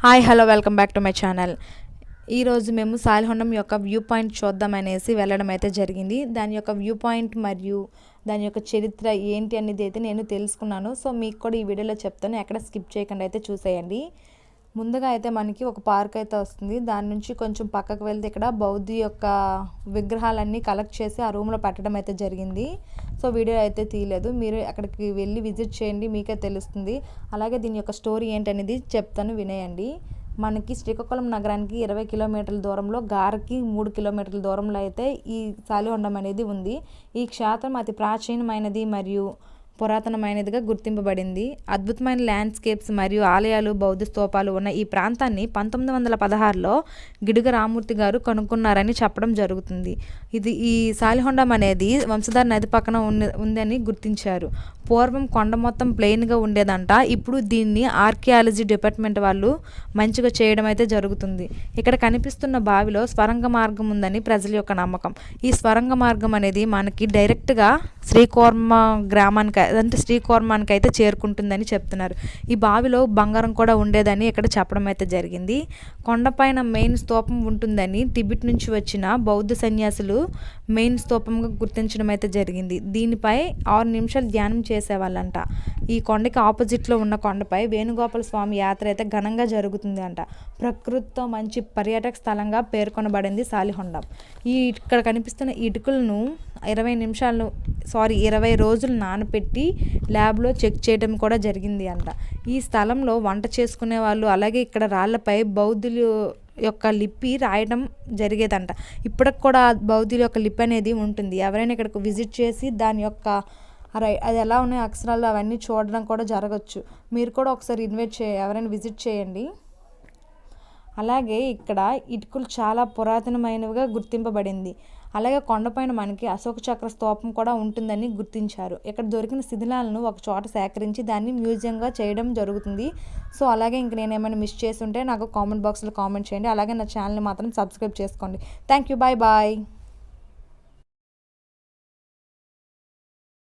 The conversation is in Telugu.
Hi hello welcome back to my channel. ఈరోజు మేము సాలిహొండం యొక్క వ్యూ పాయింట్ చూద్దామనేసి వెళ్ళడం అయితే జరిగింది. దాని యొక్క వ్యూ పాయింట్ మరియు దాని యొక్క చరిత్ర ఏంటి అనేది అయితే నేను తెలుసుకున్నాను. సో మీకు కూడా ఈ వీడియోలో చెప్తాను, ఎక్కడ స్కిప్ చేయకుండా అయితే చూసేయండి. ముందుగా అయితే మనకి ఒక పార్క్ అయితే వస్తుంది. దాని నుంచి కొంచెం పక్కకు వెళ్తే ఇక్కడ బౌద్ధ యొక్క విగ్రహాలన్నీ కలెక్ట్ చేసి ఆ రూమ్లో పెట్టడం అయితే జరిగింది. సో వీడియో అయితే తీయలేదు, మీరు అక్కడికి వెళ్ళి విజిట్ చేయండి, మీకే తెలుస్తుంది. అలాగే దీని యొక్క స్టోరీ ఏంటనేది చెప్తాను, వినేయండి. మనకి శ్రీకాకుళం నగరానికి 20 కిలోమీటర్ల దూరంలో, గారకి 3 కిలోమీటర్ల దూరంలో అయితే ఈ సాలిహొండం అనేది ఉంది. ఈ క్షేత్రం అతి ప్రాచీనమైనది మరియు పురాతనమైనదిగా గుర్తింపబడింది. అద్భుతమైన ల్యాండ్స్కేప్స్ మరియు ఆలయాలు, బౌద్ధ స్తూపాలు ఉన్న ఈ ప్రాంతాన్ని 1916లో గిడుగ రామూర్తి గారు కనుక్కున్నారని చెప్పడం జరుగుతుంది. ఈ సాలిహొండం అనేది వంశధార నది పక్కన ఉందని గుర్తించారు. పూర్వం కొండ మొత్తం ప్లెయిన్గా ఉండేదంట. ఇప్పుడు దీన్ని ఆర్కియాలజీ డిపార్ట్మెంట్ వాళ్ళు మంచిగా చేయడం అయితే జరుగుతుంది. ఇక్కడ కనిపిస్తున్న బావిలో స్వరంగ మార్గం ఉందని ప్రజల యొక్క నమ్మకం. ఈ స్వరంగ మార్గం అనేది మనకి డైరెక్ట్గా శ్రీకోర్మానికి అయితే చేరుకుంటుందని చెప్తున్నారు. ఈ బావిలో బంగారం కూడా ఉండేదని ఇక్కడ చెప్పడం అయితే జరిగింది. కొండపైన మెయిన్ స్తూపం ఉంటుందని టిబెట్ నుంచి వచ్చిన బౌద్ధ సన్యాసులు మెయిన్ స్తూపంగా గుర్తించడం అయితే జరిగింది. దీనిపై 6 నిమిషాలు ధ్యానం చేసేవాళ్ళంట. ఈ కొండకి ఆపోజిట్లో ఉన్న కొండపై వేణుగోపాల స్వామి యాత్ర అయితే ఘనంగా జరుగుతుంది అంట. ప్రకృతితో మంచి పర్యాటక స్థలంగా పేర్కొనబడింది సాలిహొండం. ఇక్కడ కనిపిస్తున్న ఇటుకలను 20 రోజులు నానపెట్టి ల్యాబ్లో చెక్ చేయడం కూడా జరిగింది అంట. ఈ స్థలంలో వంట చేసుకునే వాళ్ళు, అలాగే ఇక్కడ రాళ్లపై బౌద్ధులు యొక్క లిపి రాయడం జరిగేదంట. ఇప్పటికి కూడా బౌద్ధుల యొక్క లిపి అనేది ఉంటుంది. ఎవరైనా ఇక్కడికి విజిట్ చేసి దాని యొక్క అది ఎలా ఉన్నాయి అక్షరాలు అవన్నీ చూడడం కూడా జరగచ్చు. మీరు కూడా ఒకసారి ఎవరైనా విజిట్ చేయండి. అలాగే ఇక్కడ ఇటుకలు చాలా పురాతనమైనవిగా గుర్తింపబడింది. అలాగే కొండపైన మనకి అశోక చక్ర స్తూపం కూడా ఉంటుందని గుర్తించారు. ఇక్కడ దొరికిన శిథిలాలను ఒక చోట సేకరించి దాన్ని మ్యూజియంగా చేయడం జరుగుతుంది. సో అలాగే ఇంక నేను ఏమైనా మిస్ చేసి ఉంటే నాకు కామెంట్ బాక్స్లో కామెంట్ చేయండి. అలాగే నా ఛానల్ని మాత్రం సబ్స్క్రైబ్ చేసుకోండి. Thank you, bye bye.